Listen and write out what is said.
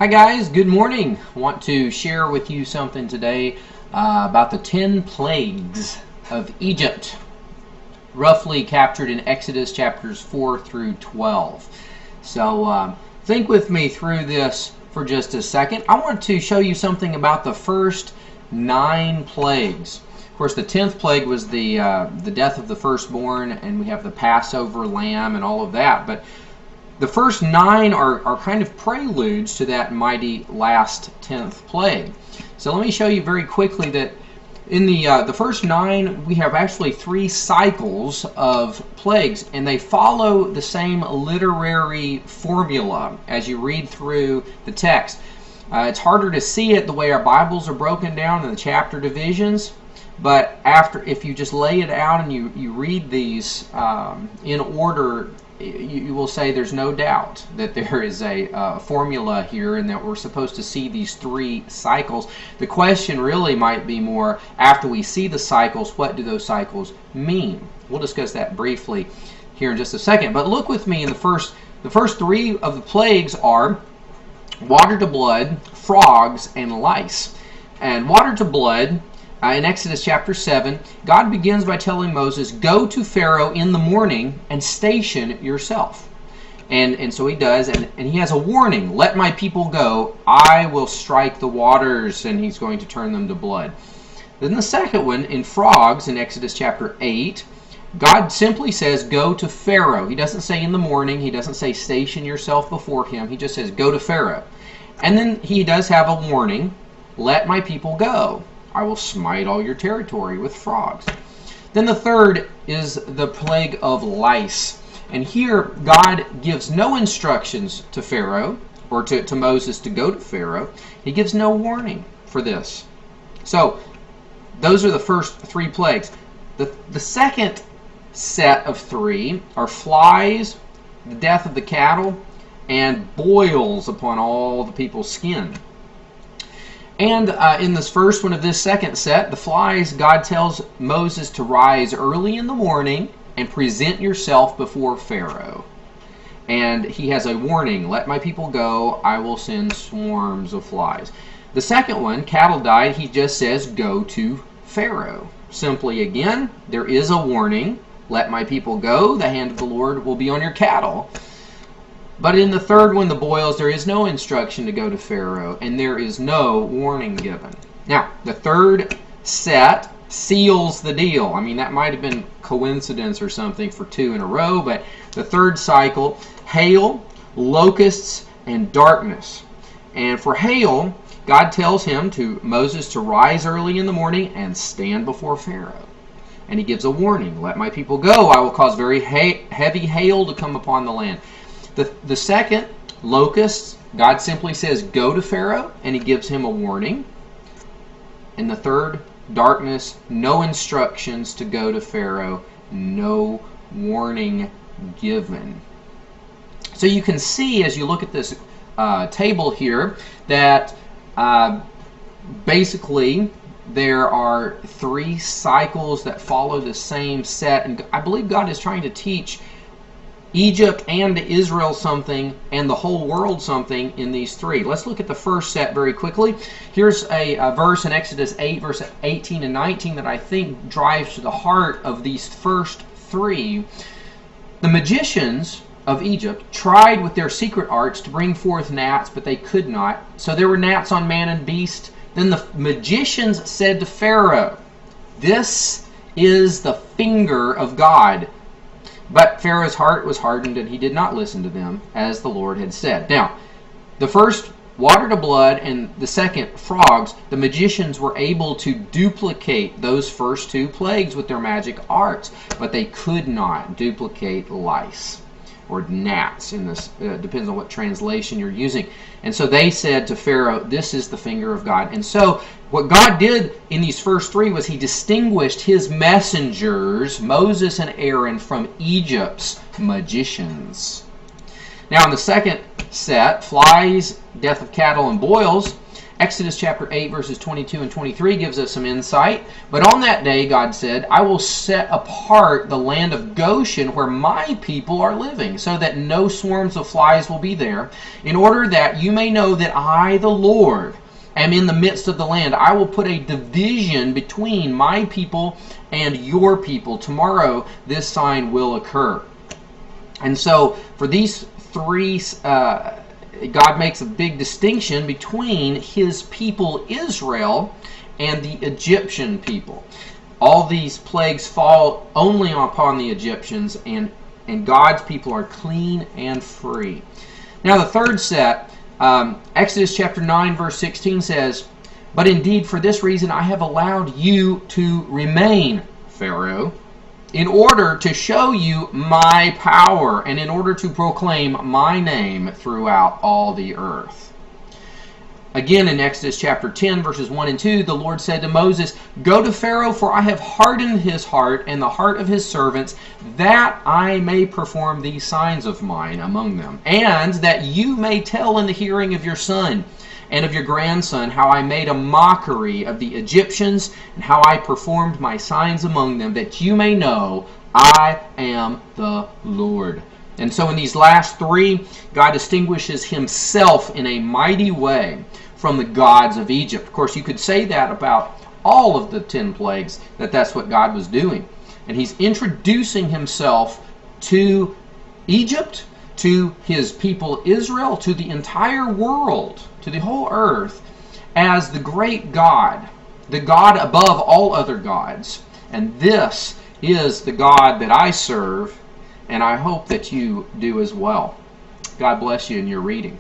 Hi guys, good morning. I want to share with you something today about the 10 plagues of Egypt, roughly captured in Exodus chapters 4 through 12. So think with me through this for just a second. I want to show you something about the first 9 plagues. Of course, the 10th plague was the death of the firstborn, and we have the Passover lamb and all of that. But the first 9 are kind of preludes to that mighty last 10th plague. So let me show you very quickly that in the first 9, we have actually 3 cycles of plagues, and they follow the same literary formula as you read through the text. It's harder to see it the way our Bibles are broken down in the chapter divisions, but if you just lay it out and you read these in order, you will say there's no doubt that there is a formula here and that we're supposed to see these 3 cycles. The question really might be more, after we see the cycles, what do those cycles mean? We'll discuss that briefly here in just a second. But look with me in the first 3 of the plagues are water to blood, frogs, and lice. And water to blood, in Exodus chapter 7, God begins by telling Moses, go to Pharaoh in the morning and station yourself. And so he does, and he has a warning. Let my people go. I will strike the waters, and he's going to turn them to blood. Then the second one, in frogs, in Exodus chapter 8, God simply says, go to Pharaoh. He doesn't say in the morning. He doesn't say station yourself before him. He just says, go to Pharaoh. And then he does have a warning. Let my people go. I will smite all your territory with frogs. Then the third is the plague of lice. And here God gives no instructions to Pharaoh or to Moses to go to Pharaoh. He gives no warning for this. So those are the first 3 plagues. The second set of 3 are flies, the death of the cattle, and boils upon all the people's skin. And in this first one of this second set, the flies, God tells Moses to rise early in the morning and present yourself before Pharaoh. And he has a warning, let my people go, I will send swarms of flies. The second one, cattle died, he just says, go to Pharaoh. Simply again, there is a warning, let my people go, the hand of the Lord will be on your cattle. But in the third one, the boils, there is no instruction to go to Pharaoh, and there is no warning given. Now, the third set seals the deal. I mean, that might have been coincidence or something for 2 in a row, but the third cycle, hail, locusts, and darkness. And for hail, God tells Moses to rise early in the morning and stand before Pharaoh. And he gives a warning, let my people go, I will cause very heavy hail to come upon the land. The second, locusts, God simply says, go to Pharaoh, and he gives him a warning. And the third, darkness, no instructions to go to Pharaoh, no warning given. So you can see as you look at this table here that basically there are 3 cycles that follow the same set. And I believe God is trying to teach Egypt and Israel something, and the whole world something in these 3. Let's look at the first set very quickly. Here's a verse in Exodus 8, verse 18 and 19 that I think drives to the heart of these first 3. The magicians of Egypt tried with their secret arts to bring forth gnats, but they could not. So there were gnats on man and beast. Then the magicians said to Pharaoh, this is the finger of God. But Pharaoh's heart was hardened, and he did not listen to them, as the Lord had said. Now, the first, water to blood, and the second, frogs, the magicians were able to duplicate those first 2 plagues with their magic arts, but they could not duplicate lice or gnats. In this depends on what translation you're using. And so they said to Pharaoh, this is the finger of God. And so what God did in these first 3 was he distinguished his messengers, Moses and Aaron, from Egypt's magicians. Now in the second set, flies, death of cattle, and boils, Exodus chapter 8, verses 22 and 23 gives us some insight. But on that day, God said, I will set apart the land of Goshen where my people are living, so that no swarms of flies will be there, in order that you may know that I, the Lord, am in the midst of the land. I will put a division between my people and your people. Tomorrow this sign will occur. And so for these three, God makes a big distinction between his people Israel and the Egyptian people. All these plagues fall only upon the Egyptians, and God's people are clean and free. Now the third set, Exodus chapter 9 verse 16 says, but indeed for this reason I have allowed you to remain, Pharaoh, in order to show you my power and in order to proclaim my name throughout all the earth. Again, in Exodus chapter 10, verses 1 and 2, the Lord said to Moses, go to Pharaoh, for I have hardened his heart and the heart of his servants, that I may perform these signs of mine among them, and that you may tell in the hearing of your son and of your grandson how I made a mockery of the Egyptians and how I performed my signs among them, that you may know I am the Lord. And so in these last three, God distinguishes himself in a mighty way from the gods of Egypt. Of course, you could say that about all of the 10 plagues, that's what God was doing. And he's introducing himself to Egypt, to his people Israel, to the entire world, to the whole earth, as the great God, the God above all other gods. And this is the God that I serve, and I hope that you do as well. God bless you in your reading.